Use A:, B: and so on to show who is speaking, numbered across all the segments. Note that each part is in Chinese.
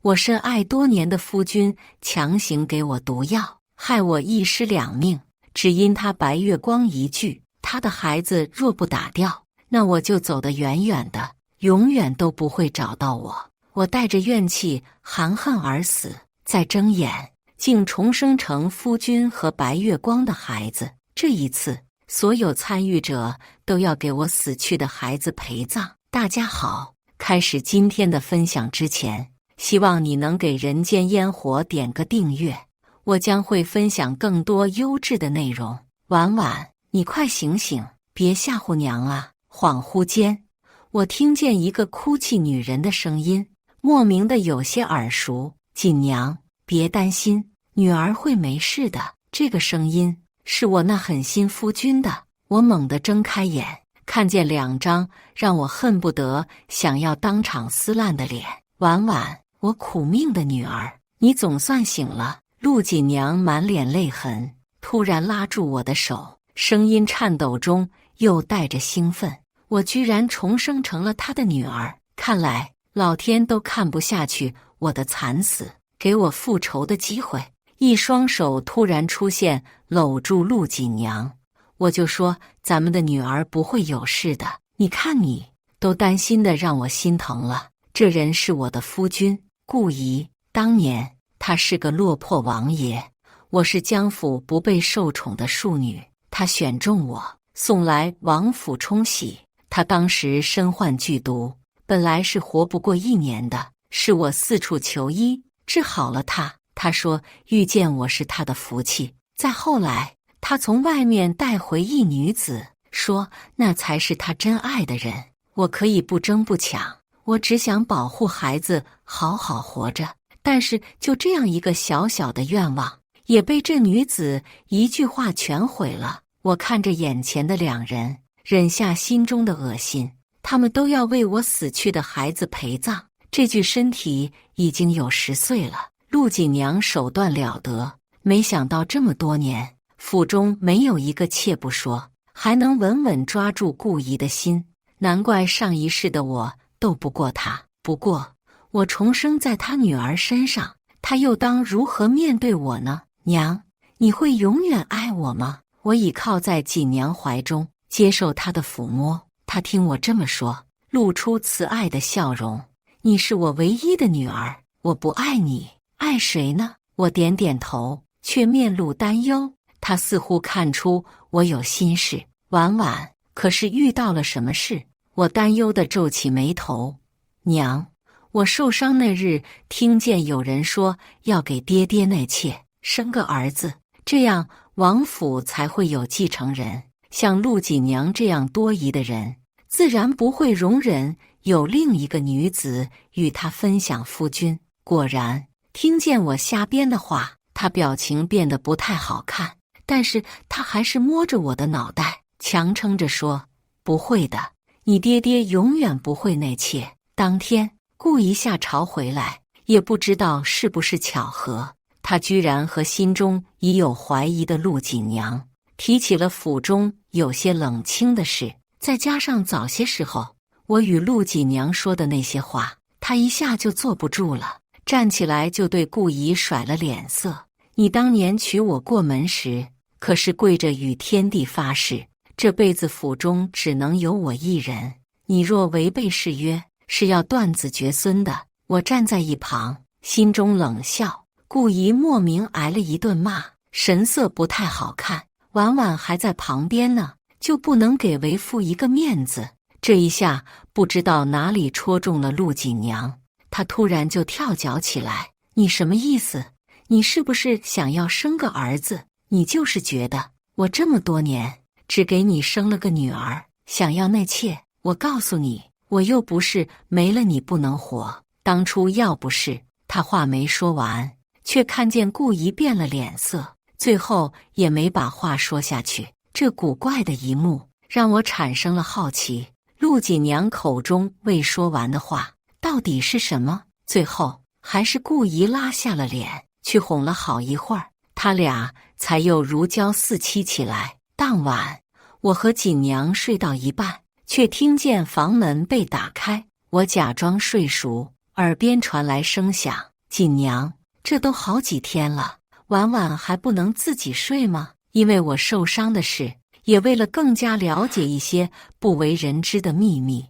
A: 我深爱多年的夫君强行给我毒药，害我一尸两命，只因他白月光一句，他的孩子若不打掉，那我就走得远远的，永远都不会找到我。我带着怨气含恨而死，再睁眼竟重生成夫君和白月光的孩子。这一次，所有参与者都要给我死去的孩子陪葬。大家好，开始今天的分享之前，希望你能给人间烟火点个订阅，我将会分享更多优质的内容。婉婉，你快醒醒，别吓唬娘啊！恍惚间，我听见一个哭泣女人的声音，莫名的有些耳熟。锦娘，别担心，女儿会没事的。这个声音是我那狠心夫君的。我猛地睁开眼，看见两张让我恨不得想要当场撕烂的脸。婉婉，我苦命的女儿，你总算醒了。陆锦娘满脸泪痕，突然拉住我的手，声音颤抖中又带着兴奋。我居然重生成了她的女儿，看来老天都看不下去我的惨死，给我复仇的机会。一双手突然出现，搂住陆锦娘。我就说咱们的女儿不会有事的，你看你都担心的让我心疼了。这人是我的夫君顾仪，当年他是个落魄王爷，我是江府不被受宠的庶女，他选中我，送来王府冲喜。他当时身患剧毒，本来是活不过1年的，是我四处求医治好了他。他说遇见我是他的福气。再后来，他从外面带回一女子，说那才是他真爱的人。我可以不争不抢，我只想保护孩子好好活着。但是就这样一个小小的愿望，也被这女子一句话全毁了。我看着眼前的两人，忍下心中的恶心。他们都要为我死去的孩子陪葬，这具身体已经有10岁了。陆锦娘手段了得，没想到这么多年府中没有一个妾不说，还能稳稳抓住顾仪的心，难怪上一世的我斗不过他。不过我重生在他女儿身上，他又当如何面对我呢？娘，你会永远爱我吗？我倚靠在锦娘怀中，接受她的抚摸。她听我这么说，露出慈爱的笑容。你是我唯一的女儿，我不爱你，爱谁呢？我点点头，却面露担忧。她似乎看出我有心事。婉婉，可是遇到了什么事？我担忧地皱起眉头。娘，我受伤那日，听见有人说要给爹爹那妾生个儿子，这样王府才会有继承人。像陆锦娘这样多疑的人，自然不会容忍有另一个女子与他分享夫君。果然，听见我瞎编的话，他表情变得不太好看，但是他还是摸着我的脑袋，强撑着说：不会的，你爹爹永远不会内妾。当天顾仪下朝回来，也不知道是不是巧合，他居然和心中已有怀疑的陆锦娘提起了府中有些冷清的事，再加上早些时候我与陆锦娘说的那些话，他一下就坐不住了，站起来就对顾仪甩了脸色。你当年娶我过门时，可是跪着与天地发誓，这辈子府中只能有我一人，你若违背誓约，是要断子绝孙的。我站在一旁，心中冷笑。顾仪莫名挨了一顿骂，神色不太好看。婉婉还在旁边呢，就不能给为父一个面子？这一下不知道哪里戳中了陆锦娘，她突然就跳脚起来。你什么意思？你是不是想要生个儿子？你就是觉得我这么多年只给你生了个女儿，想要那妾？我告诉你，我又不是没了你不能活。当初要不是……他话没说完，却看见顾仪变了脸色，最后也没把话说下去。这古怪的一幕让我产生了好奇，陆锦娘口中未说完的话到底是什么？最后还是顾仪拉下了脸，去哄了好一会儿，他俩才又如胶似漆起来。当晚，我和锦娘睡到一半，却听见房门被打开。我假装睡熟，耳边传来声响：“锦娘，这都好几天了，晚晚还不能自己睡吗？”因为我受伤的事，也为了更加了解一些不为人知的秘密，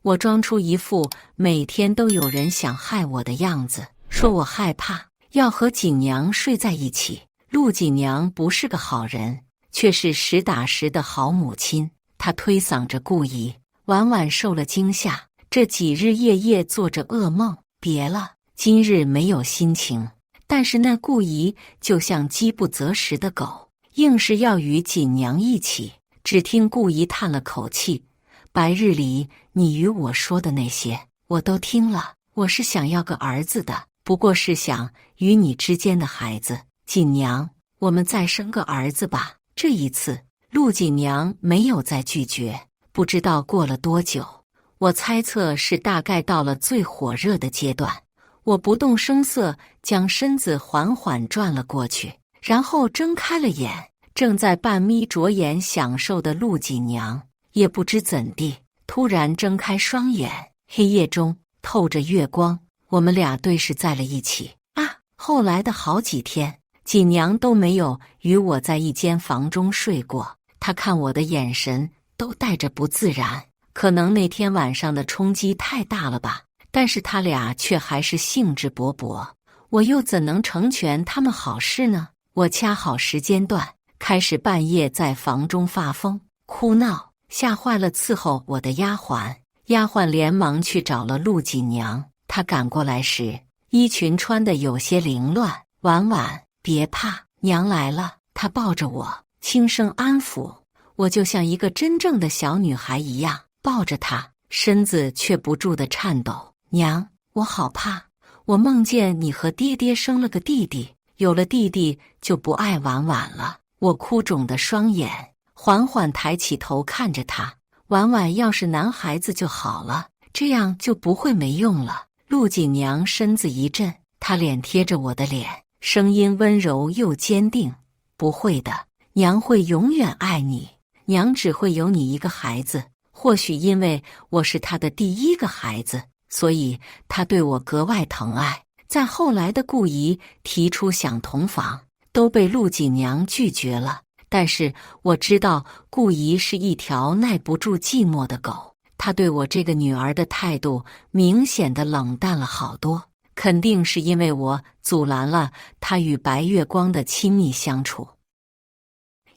A: 我装出一副每天都有人想害我的样子，说我害怕，要和锦娘睡在一起。陆锦娘不是个好人，却是实打实的好母亲。她推搡着顾姨，晚晚受了惊吓，这几日夜夜做着噩梦。别了，今日没有心情。但是那顾姨就像饥不择食的狗，硬是要与锦娘一起。只听顾姨叹了口气：“白日里你与我说的那些，我都听了。我是想要个儿子的，不过是想与你之间的孩子。锦娘，我们再生个儿子吧。”这一次，陆锦娘没有再拒绝。不知道过了多久，我猜测是大概到了最火热的阶段。我不动声色将身子缓缓转了过去，然后睁开了眼。正在半眯着眼享受的陆锦娘，也不知怎地，突然睁开双眼。黑夜中透着月光，我们俩对视在了一起。后来的好几天，锦娘都没有与我在一间房中睡过。她看我的眼神都带着不自然，可能那天晚上的冲击太大了吧。但是他俩却还是兴致勃勃，我又怎能成全他们好事呢？我掐好时间段，开始半夜在房中发疯哭闹，吓坏了伺候我的丫鬟。丫鬟连忙去找了陆锦娘，她赶过来时，衣裙穿得有些凌乱。婉婉，别怕，娘来了。她抱着我，轻声安抚我，就像一个真正的小女孩一样抱着她，身子却不住地颤抖。娘，我好怕，我梦见你和爹爹生了个弟弟，有了弟弟就不爱婉婉了。我哭肿的双眼缓缓抬起头看着他，婉婉要是男孩子就好了，这样就不会没用了。陆锦娘身子一震，她脸贴着我的脸，声音温柔又坚定：“不会的，娘会永远爱你，娘只会有你一个孩子。或许因为我是她的第一个孩子，所以她对我格外疼爱。”在后来的顾姨提出想同房，都被陆锦娘拒绝了。但是我知道顾姨是一条耐不住寂寞的狗，她对我这个女儿的态度明显的冷淡了好多，肯定是因为我阻拦了她与白月光的亲密相处。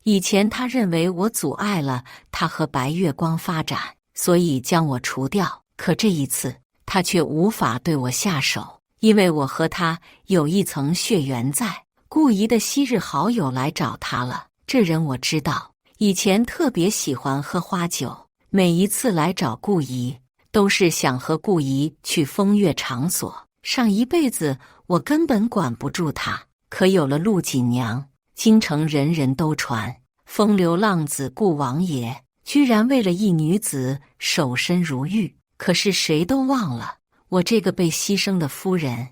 A: 以前她认为我阻碍了她和白月光发展，所以将我除掉。可这一次，她却无法对我下手，因为我和她有一层血缘在。顾姨的昔日好友来找她了，这人我知道，以前特别喜欢喝花酒，每一次来找顾姨，都是想和顾姨去风月场所。上一辈子我根本管不住他，可有了陆锦娘，京城人人都传风流浪子顾王爷居然为了一女子守身如玉。可是谁都忘了，我这个被牺牲的夫人，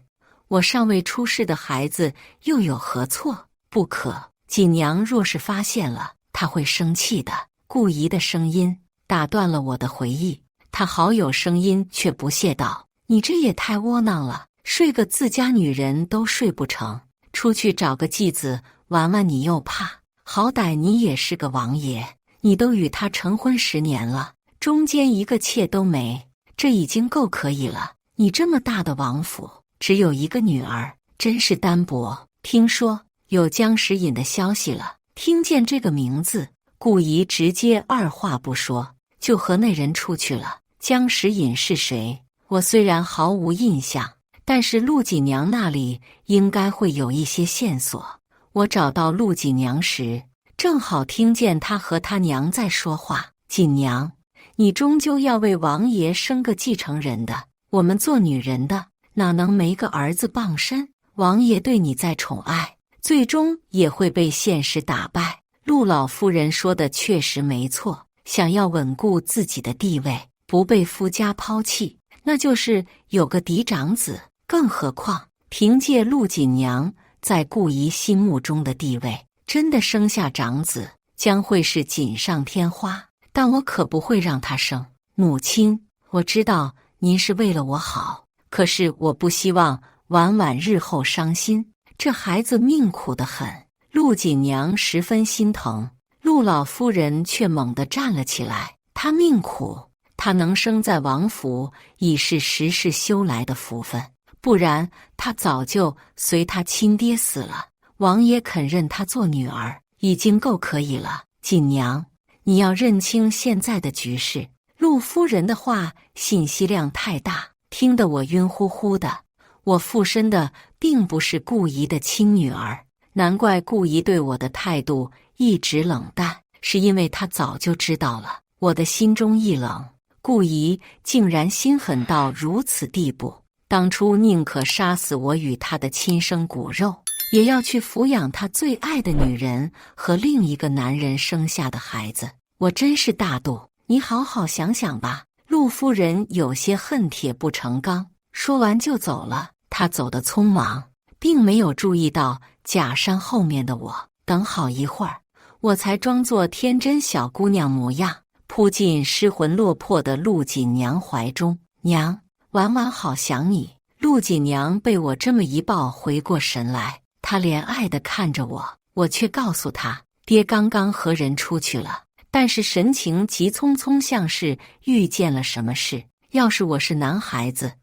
A: 我尚未出世的孩子又有何错？不可，锦娘若是发现了，她会生气的。顾姨的声音打断了我的回忆，她好友声音却不屑道：“你这也太窝囊了，睡个自家女人都睡不成，出去找个继子玩玩你又怕？好歹你也是个王爷，你都与他成婚10年了，中间一个妾都没，这已经够可以了。你这么大的王府，只有一个女儿，真是单薄。听说有江时隐的消息了。”听见这个名字，顾姨直接二话不说就和那人出去了。江时隐是谁？我虽然毫无印象，但是陆锦娘那里应该会有一些线索。我找到陆锦娘时，正好听见她和她娘在说话。锦娘，你终究要为王爷生个继承人的，我们做女人的哪能没个儿子傍身？王爷对你再宠爱，最终也会被现实打败。陆老夫人说的确实没错，想要稳固自己的地位，不被夫家抛弃，那就是有个嫡长子。更何况凭借陆锦娘在顾姨心目中的地位，真的生下长子将会是锦上添花。但我可不会让他生。母亲，我知道您是为了我好，可是我不希望婉婉日后伤心，这孩子命苦得很。陆锦娘十分心疼，陆老夫人却猛地站了起来。她命苦，她能生在王府，已是时世修来的福分，不然她早就随她亲爹死了。王爷肯认她做女儿，已经够可以了。锦娘，你要认清现在的局势。陆夫人的话信息量太大，听得我晕乎乎的。我附身的并不是顾姨的亲女儿，难怪顾姨对我的态度一直冷淡，是因为她早就知道了。我的心中一冷，顾姨竟然心狠到如此地步，当初宁可杀死我与她的亲生骨肉，也要去抚养她最爱的女人和另一个男人生下的孩子。我真是大度，你好好想想吧。陆夫人有些恨铁不成钢，说完就走了。她走得匆忙，并没有注意到假山后面的我。等好一会儿，我才装作天真小姑娘模样，扑进失魂落魄的陆锦娘怀中。娘，婉婉好想你。陆锦娘被我这么一抱，回过神来，她怜爱地看着我，我却告诉她，爹刚刚和人出去了，但是神情急匆匆，像是遇见了什么事。要是我是男孩子，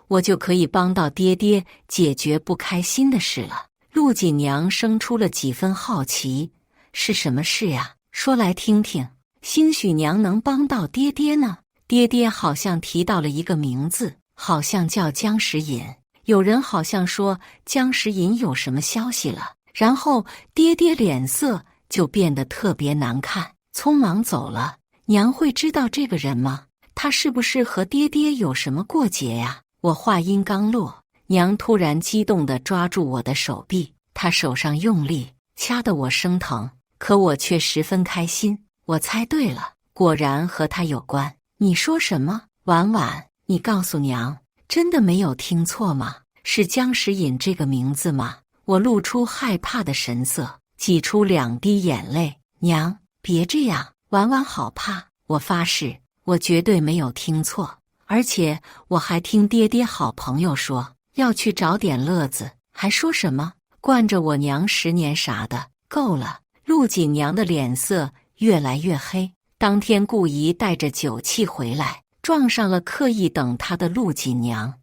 A: 我就可以帮到爹爹解决不开心的事了。陆锦娘生出了几分好奇，是什么事呀？说来听听，兴许娘能帮到爹爹呢。爹爹好像提到了一个名字，好像叫江时隐。有人好像说江时隐有什么消息了，然后爹爹脸色就变得特别难看，匆忙走了。娘会知道这个人吗？他是不是和爹爹有什么过节呀？我话音刚落，娘突然激动地抓住我的手臂，她手上用力，掐得我生疼，可我却十分开心。我猜对了，果然和他有关。你说什么？婉婉，你告诉娘，真的没有听错吗？是江时隐这个名字吗？我露出害怕的神色，挤出2滴眼泪。娘，别这样，婉婉好怕。我发誓，我绝对没有听错。而且我还听爹爹好朋友说要去找点乐子，还说什么惯着我娘10年啥的。够了！陆锦娘的脸色越来越黑。当天顾姨带着酒气回来，撞上了刻意等她的陆锦娘，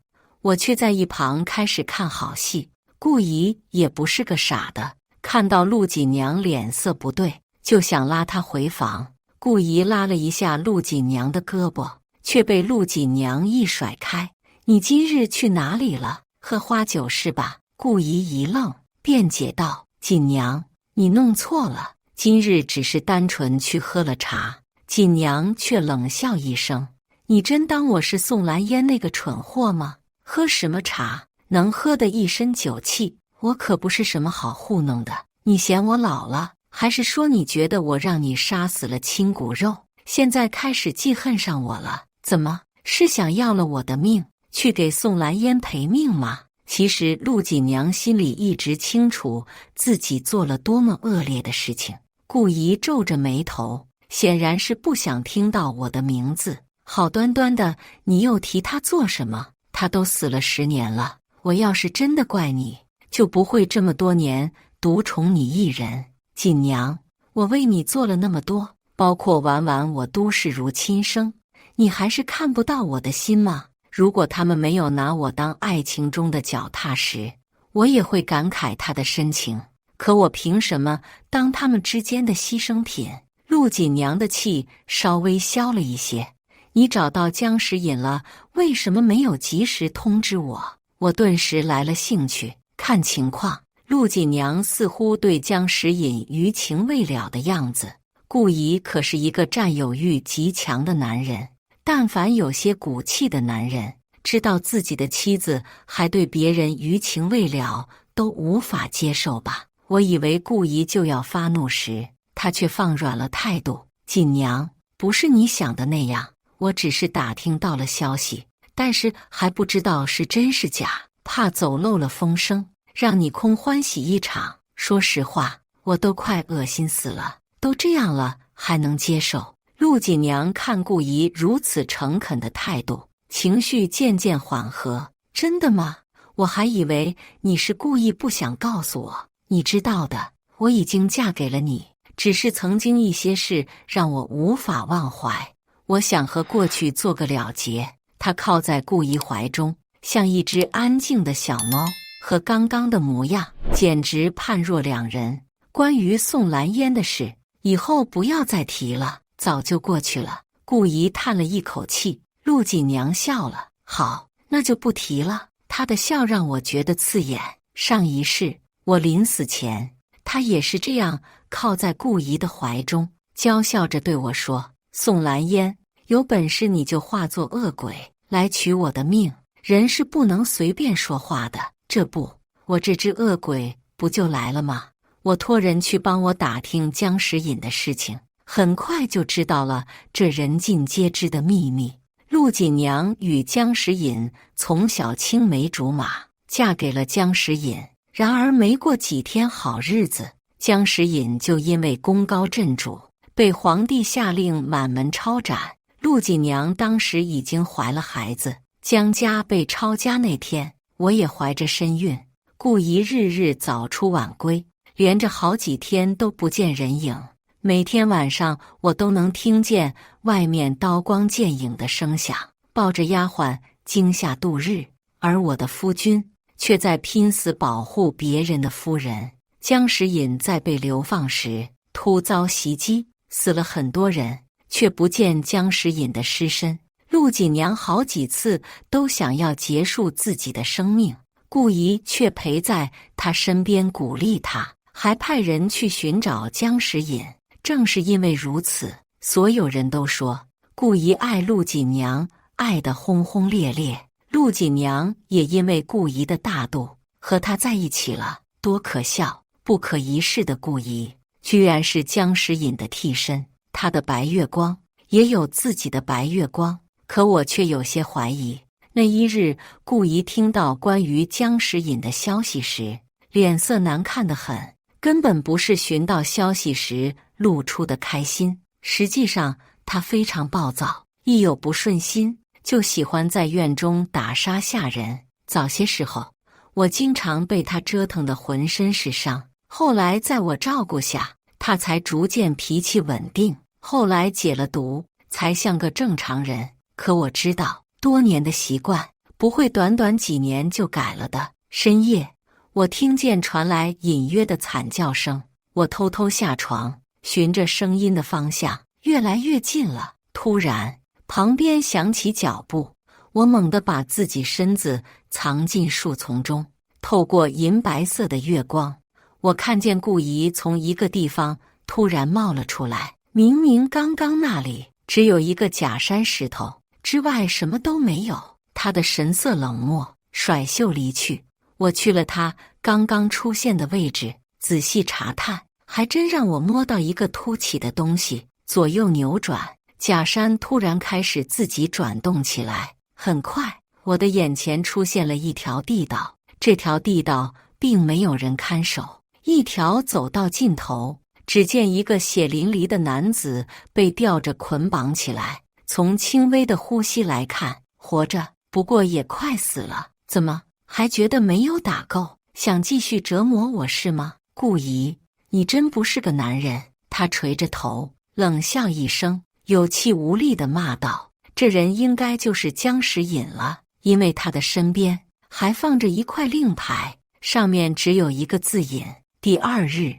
A: 我却在一旁开始看好戏。顾姨也不是个傻的，看到陆锦娘脸色不对，就想拉她回房。顾姨拉了一下陆锦娘的胳膊，却被陆锦娘一甩开。你今日去哪里了？喝花酒是吧？顾姨一愣，辩解道：锦娘，你弄错了，今日只是单纯去喝了茶。锦娘却冷笑一声：你真当我是宋兰烟那个蠢货吗？喝什么茶，能喝得一身酒气？我可不是什么好糊弄的。你嫌我老了，还是说你觉得我让你杀死了亲骨肉，现在开始记恨上我了？怎么，是想要了我的命，去给宋兰烟赔命吗？其实陆锦娘心里一直清楚自己做了多么恶劣的事情。顾姨皱着眉头，显然是不想听到我的名字。好端端的，你又提他做什么？他都死了10年了，我要是真的怪你，就不会这么多年独宠你一人。锦娘，我为你做了那么多，包括婉婉我都视如亲生，你还是看不到我的心吗？如果他们没有拿我当爱情中的脚踏石，我也会感慨他的深情。可我凭什么当他们之间的牺牲品？陆锦娘的气稍微消了一些。你找到江时隐了，为什么没有及时通知我？我顿时来了兴趣，看情况。陆锦娘似乎对江时隐余情未了的样子。顾姨可是一个占有欲极强的男人，但凡有些骨气的男人，知道自己的妻子还对别人余情未了，都无法接受吧。我以为顾姨就要发怒时，她却放软了态度。锦娘，不是你想的那样，我只是打听到了消息，但是还不知道是真是假，怕走漏了风声，让你空欢喜一场。说实话，我都快恶心死了，都这样了还能接受？陆锦娘看顾姨如此诚恳的态度，情绪渐渐缓和，真的吗？我还以为你是故意不想告诉我。你知道的，我已经嫁给了你，只是曾经一些事让我无法忘怀。我想和过去做个了结。他靠在顾姨怀中，像一只安静的小猫，和刚刚的模样简直判若两人。关于宋兰烟的事，以后不要再提了，早就过去了。顾姨叹了一口气，陆锦娘笑了。好，那就不提了。她的笑让我觉得刺眼。上一世，我临死前，她也是这样靠在顾姨的怀中，娇笑着对我说：宋兰烟，有本事你就化作恶鬼来取我的命，人是不能随便说话的。这不，我这只恶鬼不就来了吗？我托人去帮我打听江时隐的事情，很快就知道了这人尽皆知的秘密。陆锦娘与江时隐从小青梅竹马，嫁给了江时隐。然而没过几天好日子，江时隐就因为功高震主，被皇帝下令满门抄斩。陆锦娘当时已经怀了孩子，江家被抄家那天，我也怀着身孕。故意日日早出晚归，连着好几天都不见人影。每天晚上我都能听见外面刀光剑影的声响，抱着丫鬟惊吓度日。而我的夫君却在拼死保护别人的夫人。江时隐在被流放时突遭袭击，死了很多人，却不见江时隐的尸身。陆锦娘好几次都想要结束自己的生命，顾姨却陪在他身边鼓励他，还派人去寻找江时隐。正是因为如此，所有人都说顾姨爱陆锦娘，爱得轰轰烈烈。陆锦娘也因为顾姨的大度和他在一起了。多可笑，不可一世的顾姨居然是江时隐的替身。他的白月光也有自己的白月光，可我却有些怀疑。那一日，顾姨听到关于江时隐的消息时，脸色难看得很，根本不是寻到消息时露出的开心。实际上，她非常暴躁，一有不顺心，就喜欢在院中打杀吓人。早些时候，我经常被她折腾得浑身是伤，后来在我照顾下，她才逐渐脾气稳定。后来解了毒，才像个正常人。可我知道，多年的习惯不会短短几年就改了的。深夜，我听见传来隐约的惨叫声，我偷偷下床，循着声音的方向越来越近了。突然，旁边响起脚步，我猛地把自己身子藏进树丛中。透过银白色的月光，我看见顾姨从一个地方突然冒了出来。明明刚刚那里只有一个假山石头，之外什么都没有。她的神色冷漠，甩袖离去。我去了她刚刚出现的位置，仔细查探，还真让我摸到一个凸起的东西，左右扭转，假山突然开始自己转动起来。很快，我的眼前出现了一条地道，这条地道并没有人看守。一条走到尽头，只见一个血淋淋的男子被吊着捆绑起来。从轻微的呼吸来看，活着，不过也快死了。怎么还觉得没有打够？想继续折磨我是吗？顾姨，你真不是个男人。他垂着头，冷笑一声，有气无力地骂道：这人应该就是江时隐了，因为他的身边还放着一块令牌，上面只有一个字隐。第二日，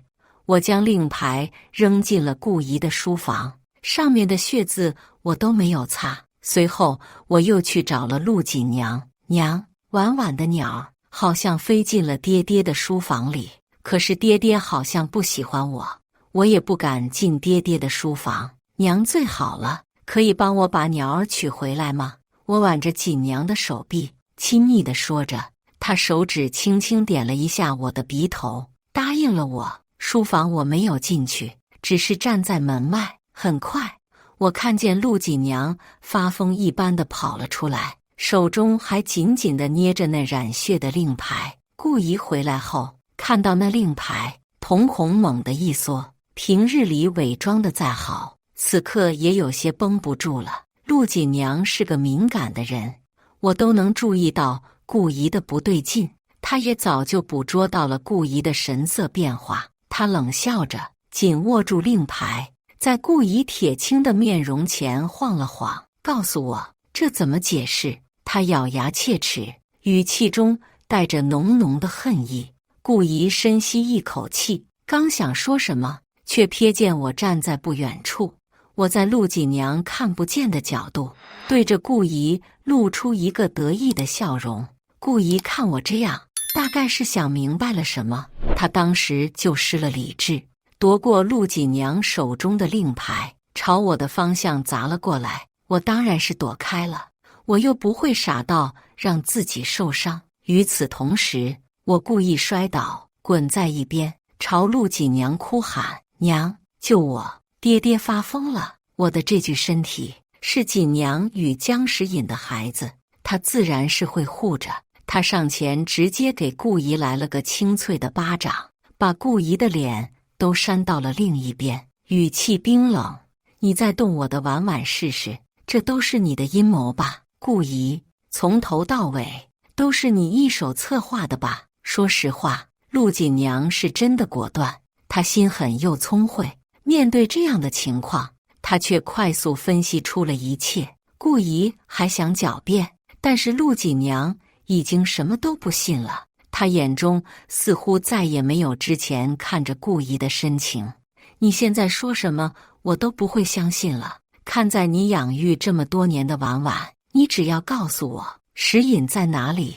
A: 我将令牌扔进了顾姨的书房，上面的血字我都没有擦。随后我又去找了陆锦娘。娘，晚晚的鸟好像飞进了爹爹的书房里，可是爹爹好像不喜欢我，我也不敢进爹爹的书房。娘最好了，可以帮我把鸟儿取回来吗？我挽着锦娘的手臂，亲昵地说着。她手指轻轻点了一下我的鼻头，答应了我。书房我没有进去，只是站在门外。很快，我看见陆锦娘发疯一般地跑了出来，手中还紧紧地捏着那染血的令牌。顾姨回来后，看到那令牌，瞳孔猛地一缩。平日里伪装的再好，此刻也有些绷不住了。陆锦娘是个敏感的人，我都能注意到顾姨的不对劲，他也早就捕捉到了顾姨的神色变化。他冷笑着，紧握住令牌，在顾姨铁青的面容前晃了晃，告诉我这怎么解释。他咬牙切齿，语气中带着浓浓的恨意。顾姨深吸一口气，刚想说什么，却瞥见我站在不远处。我在陆锦娘看不见的角度，对着顾姨露出一个得意的笑容。顾姨看我这样，大概是想明白了什么，她当时就失了理智，夺过陆锦娘手中的令牌，朝我的方向砸了过来。我当然是躲开了，我又不会傻到让自己受伤。与此同时，我故意摔倒，滚在一边，朝陆锦娘哭喊：“娘，救我！爹爹发疯了！”我的这具身体是锦娘与江时隐的孩子，他自然是会护着。他上前直接给顾姨来了个清脆的巴掌，把顾姨的脸都扇到了另一边，语气冰冷：“你再动我的婉婉试试，这都是你的阴谋吧？顾姨，从头到尾都是你一手策划的吧？”说实话，陆锦娘是真的果断，她心狠又聪慧。面对这样的情况，她却快速分析出了一切。顾姨还想狡辩，但是陆锦娘已经什么都不信了。她眼中似乎再也没有之前看着顾姨的深情。你现在说什么，我都不会相信了。看在你养育这么多年的婉婉，你只要告诉我石隐在哪里，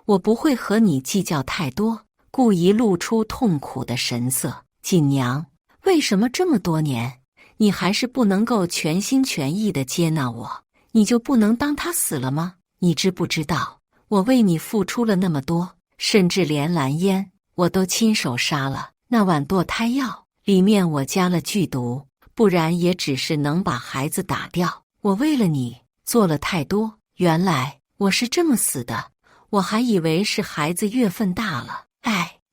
A: 我不会和你计较太多。顾姨露出痛苦的神色：“锦娘，为什么这么多年，你还是不能够全心全意地接纳我？你就不能当他死了吗？你知不知道，我为你付出了那么多，甚至连蓝烟我都亲手杀了。那碗堕胎药里面我加了剧毒，不然也只是能把孩子打掉。我为了你做了太多，原来我是这么死的，我还以为是孩子月份大了。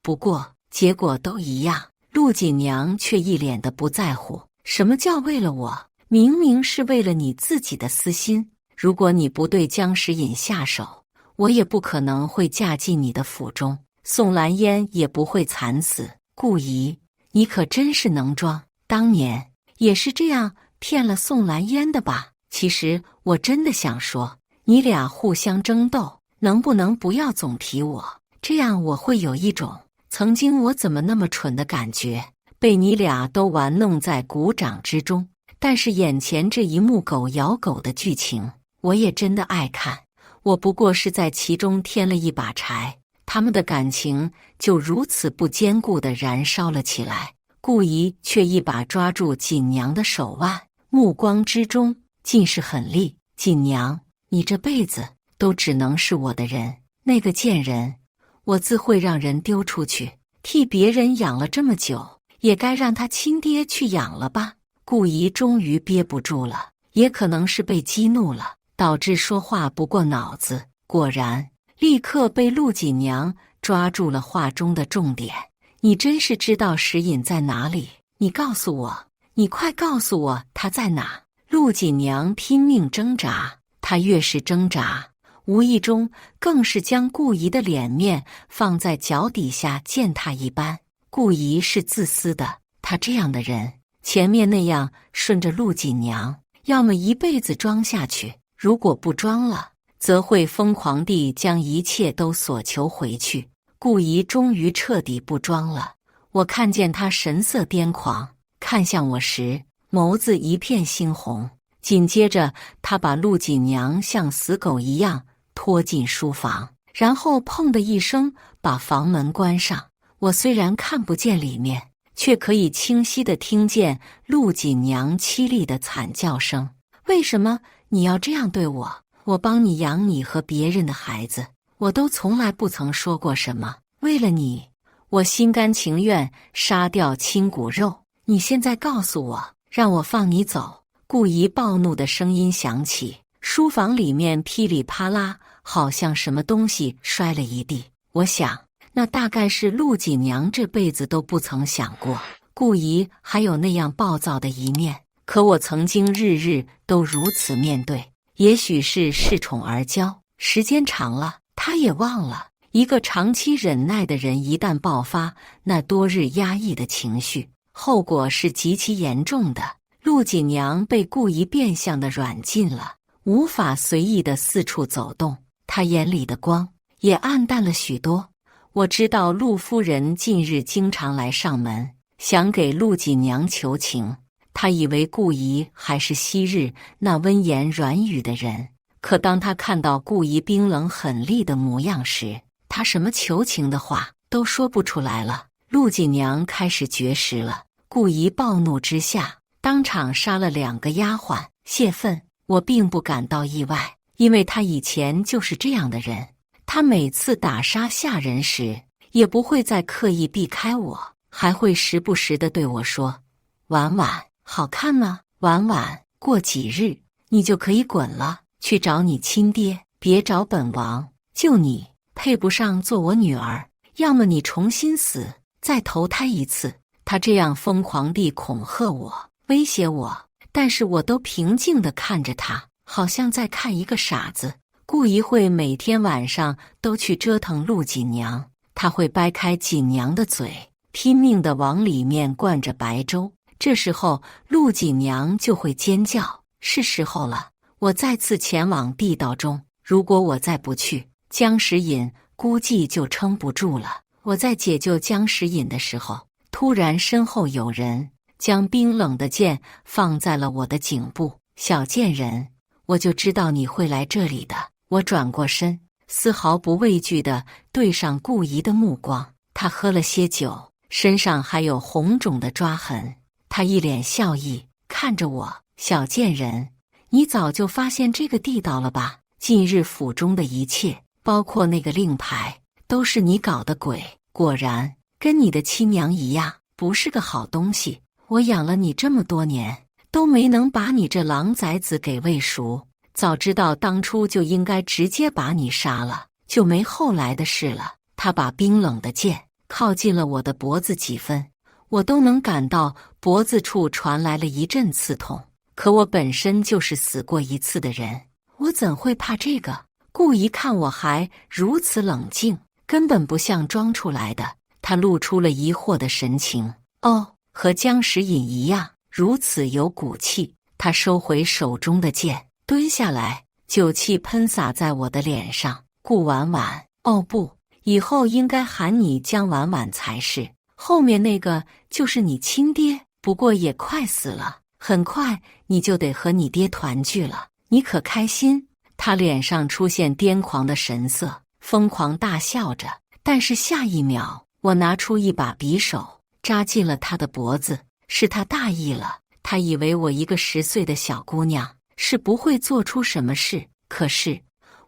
A: 不过结果都一样。”陆锦娘却一脸的不在乎。什么叫为了我？明明是为了你自己的私心。如果你不对江时隐下手，我也不可能会嫁进你的府中，宋兰烟也不会惨死。顾姨，你可真是能装，当年也是这样骗了宋兰烟的吧？其实我真的想说，你俩互相争斗，能不能不要总提我？这样我会有一种曾经我怎么那么蠢的感觉，被你俩都玩弄在股掌之中。但是眼前这一幕狗咬狗的剧情，我也真的爱看。我不过是在其中添了一把柴，他们的感情就如此不坚固地燃烧了起来。顾姨却一把抓住锦娘的手腕，目光之中尽是狠厉。锦娘，你这辈子都只能是我的人，那个贱人我自会让人丢出去，替别人养了这么久，也该让他亲爹去养了吧。顾姨终于憋不住了，也可能是被激怒了，导致说话不过脑子。果然，立刻被陆锦娘抓住了话中的重点。你真是知道石隐在哪里？你告诉我，你快告诉我他在哪！陆锦娘拼命挣扎，她越是挣扎，无意中更是将顾姨的脸面放在脚底下践踏一般。顾姨是自私的，她这样的人，前面那样顺着陆锦娘，要么一辈子装下去，如果不装了，则会疯狂地将一切都索求回去。顾姨终于彻底不装了，我看见她神色癫狂，看向我时，眸子一片猩红。紧接着，她把陆锦娘像死狗一样拖进书房，然后砰的一声把房门关上。我虽然看不见里面，却可以清晰地听见陆锦娘凄厉的惨叫声。为什么你要这样对我？我帮你养你和别人的孩子，我都从来不曾说过什么。为了你，我心甘情愿杀掉亲骨肉。你现在告诉我，让我放你走！顾姨暴怒的声音响起，书房里面噼里啪啦，好像什么东西摔了一地。我想，那大概是陆锦娘这辈子都不曾想过，顾姨还有那样暴躁的一面。可我曾经日日都如此面对，也许是恃宠而骄，时间长了，他也忘了，一个长期忍耐的人一旦爆发那多日压抑的情绪，后果是极其严重的。陆锦娘被顾姨变相的软禁了，无法随意的四处走动，她眼里的光也暗淡了许多。我知道陆夫人近日经常来上门，想给陆锦娘求情。她以为顾姨还是昔日那温言软语的人，可当她看到顾姨冰冷狠厉的模样时，她什么求情的话都说不出来了。陆锦娘开始绝食了，顾姨暴怒之下，当场杀了2个丫鬟泄愤。我并不感到意外，因为她以前就是这样的人。她每次打杀下人时，也不会再刻意避开我，还会时不时地对我说：“婉婉，好看吗？婉婉，过几日你就可以滚了，去找你亲爹，别找本王。就你配不上做我女儿，要么你重新死，再投胎一次。”她这样疯狂地恐吓我，威胁我，但是我都平静地看着她，好像在看一个傻子。顾姨会每天晚上都去折腾陆锦娘，她会掰开锦娘的嘴，拼命地往里面灌着白粥。这时候陆锦娘就会尖叫，是时候了，我再次前往地道中。如果我再不去，江时隐估计就撑不住了。我在解救江时隐的时候，突然身后有人将冰冷的剑放在了我的颈部。小贱人，我就知道你会来这里的。我转过身，丝毫不畏惧地对上顾姨的目光。她喝了些酒，身上还有红肿的抓痕。她一脸笑意看着我：“小贱人，你早就发现这个地道了吧？近日府中的一切，包括那个令牌，都是你搞的鬼。果然跟你的亲娘一样，不是个好东西。我养了你这么多年，都没能把你这狼崽子给喂熟。早知道当初就应该直接把你杀了，就没后来的事了。”他把冰冷的剑靠近了我的脖子几分，我都能感到脖子处传来了一阵刺痛。可我本身就是死过一次的人，我怎会怕这个？顾姨看我还如此冷静，根本不像装出来的。她露出了疑惑的神情。哦，和江时隐一样，如此有骨气。她收回手中的剑，蹲下来，酒气喷洒在我的脸上。顾婉婉，哦不，以后应该喊你江婉婉才是。后面那个就是你亲爹，不过也快死了，很快你就得和你爹团聚了，你可开心？他脸上出现癫狂的神色，疯狂大笑着。但是下一秒，我拿出一把匕首，扎进了他的脖子。是他大意了，他以为我一个10岁的小姑娘是不会做出什么事，可是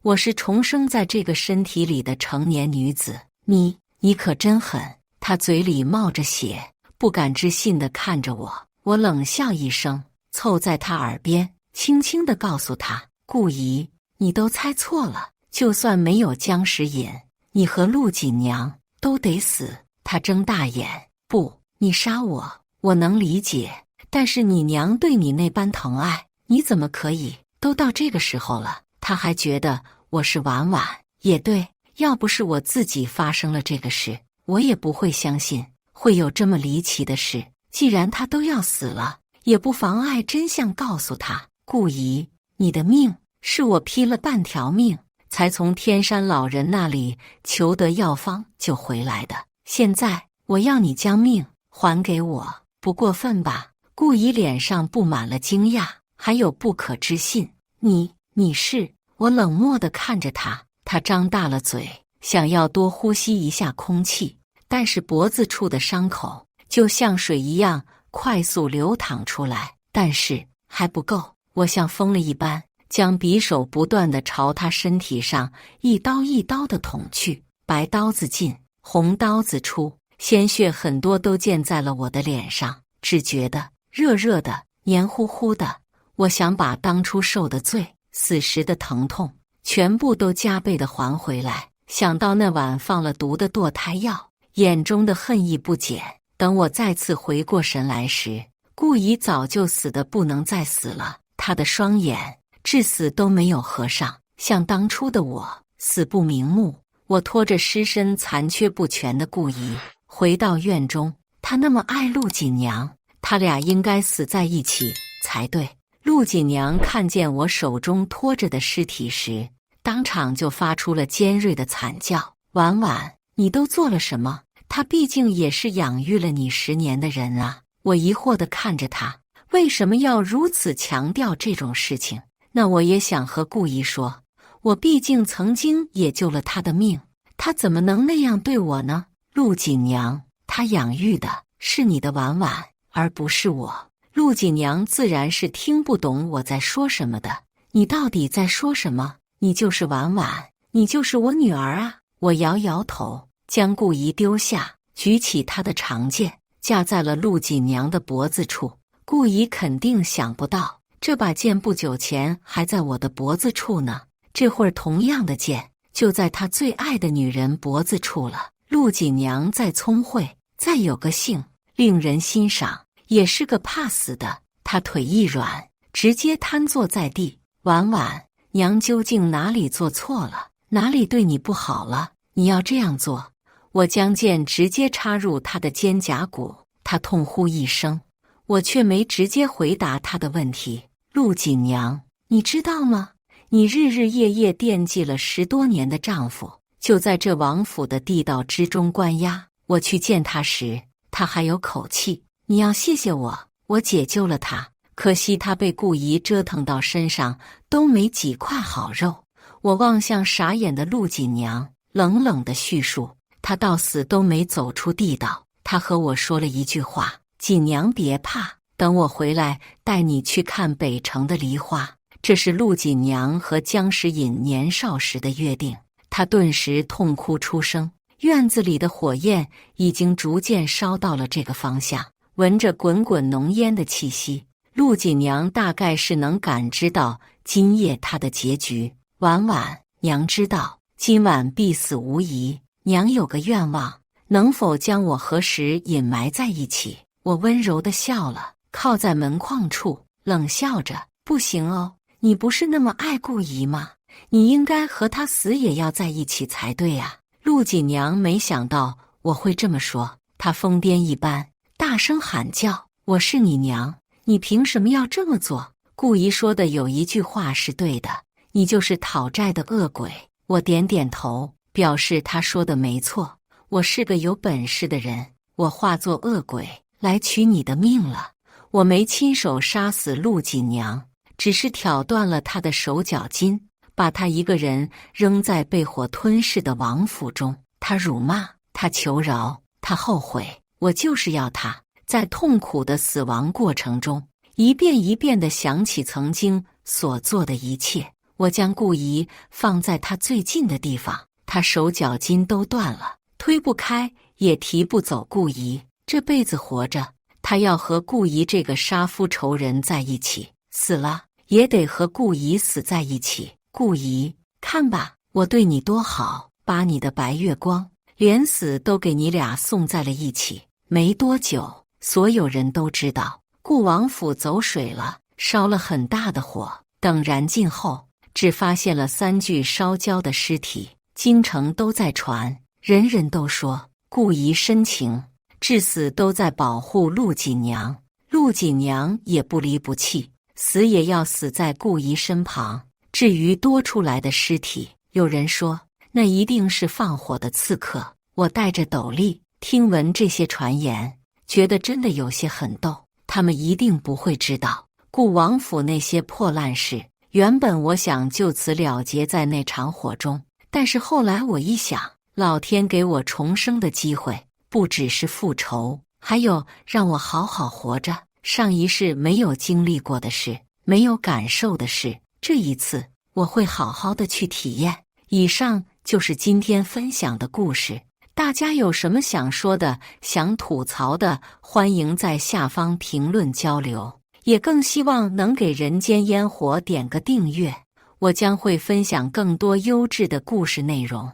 A: 我是重生在这个身体里的成年女子。你可真狠！他嘴里冒着血，不敢置信地看着我。我冷笑一声，凑在他耳边，轻轻地告诉他：“顾姨，你都猜错了，就算没有江时隐，你和陆锦娘都得死。”他睁大眼：“不，你杀我，我能理解，但是你娘对你那般疼爱，你怎么可以？都到这个时候了，他还觉得我是婉婉。也对，要不是我自己发生了这个事，我也不会相信会有这么离奇的事。既然他都要死了，也不妨碍真相告诉他。顾姨，你的命是我劈了半条命，才从天山老人那里求得药方就回来的。现在我要你将命还给我，不过分吧？”顾姨脸上布满了惊讶，还有不可置信。你是？我冷漠地看着他，他张大了嘴，想要多呼吸一下空气，但是脖子处的伤口就像水一样快速流淌出来。但是还不够，我像疯了一般，将匕首不断地朝他身体上一刀一刀地捅去。白刀子进，红刀子出，鲜血很多都溅在了我的脸上，只觉得热热的，黏糊糊的。我想把当初受的罪、死时的疼痛全部都加倍地还回来。想到那晚放了毒的堕胎药，眼中的恨意不减。等我再次回过神来时，顾姨早就死得不能再死了，她的双眼至死都没有合上，像当初的我。死不瞑目。我拖着尸身残缺不全的顾姨回到院中，他那么爱陆锦娘，他俩应该死在一起才对。陆锦娘看见我手中拖着的尸体时，当场就发出了尖锐的惨叫：婉婉，你都做了什么？他毕竟也是养育了你10年的人啊。我疑惑地看着他，为什么要如此强调这种事情？那我也想和顾姨说，我毕竟曾经也救了他的命，他怎么能那样对我呢？陆锦娘，他养育的是你的婉婉，而不是我。陆锦娘自然是听不懂我在说什么的。你到底在说什么？你就是婉婉，你就是我女儿啊！我摇摇头，将顾姨丢下，举起她的长剑，架在了陆锦娘的脖子处。顾姨肯定想不到，这把剑不久前还在我的脖子处呢，这会儿同样的剑就在她最爱的女人脖子处了。陆锦娘再聪慧，再有个性，令人欣赏，也是个怕死的。她腿一软，直接瘫坐在地。婉婉，娘究竟哪里做错了？哪里对你不好了？你要这样做？我将剑直接插入她的肩胛骨，她痛呼一声，我却没直接回答她的问题。陆锦娘，你知道吗？你日日夜夜惦记了10多年的丈夫，就在这王府的地道之中关押。我去见他时，他还有口气。你要谢谢我，我解救了他。可惜他被顾姨折腾到身上都没几块好肉。我望向傻眼的陆锦娘，冷冷地叙述，他到死都没走出地道。他和我说了一句话：锦娘别怕，等我回来带你去看北城的梨花。这是陆锦娘和江时隐年少时的约定。他顿时痛哭出声。院子里的火焰已经逐渐烧到了这个方向，闻着滚滚浓烟的气息，陆锦娘大概是能感知到今夜她的结局。婉婉，娘知道今晚必死无疑，娘有个愿望，能否将我和时隐埋在一起？我温柔地笑了，靠在门框处，冷笑着：不行哦，你不是那么爱顾姨吗？你应该和他死也要在一起才对呀。陆锦娘没想到我会这么说，她疯癫一般大声喊叫：我是你娘，你凭什么要这么做？顾姨说的有一句话是对的，你就是讨债的恶鬼。我点点头，表示她说的没错，我是个有本事的人，我化作恶鬼来取你的命了。我没亲手杀死陆锦娘，只是挑断了她的手脚筋，把她一个人扔在被火吞噬的王府中。她辱骂，她求饶，她后悔，我就是要她在痛苦的死亡过程中一遍一遍地想起曾经所做的一切。我将顾姨放在她最近的地方，她手脚筋都断了，推不开也提不走顾姨。这辈子活着，她要和顾姨这个杀夫仇人在一起，死了也得和顾姨死在一起。顾姨，看吧，我对你多好，把你的白月光连死都给你俩送在了一起。没多久，所有人都知道顾王府走水了，烧了很大的火。等燃尽后，只发现了3具烧焦的尸体。京城都在传，人人都说顾姨深情，至死都在保护陆锦娘。陆锦娘也不离不弃，死也要死在顾姨身旁。至于多出来的尸体，有人说那一定是放火的刺客。我戴着斗笠，听闻这些传言，觉得真的有些狠逗。他们一定不会知道顾王府那些破烂事。原本我想就此了结在那场火中，但是后来我一想，老天给我重生的机会，不只是复仇，还有让我好好活着。上一世没有经历过的事，没有感受的事，这一次我会好好的去体验。以上就是今天分享的故事，大家有什么想说的、想吐槽的，欢迎在下方评论交流，也更希望能给人间烟火点个订阅，我将会分享更多优质的故事内容。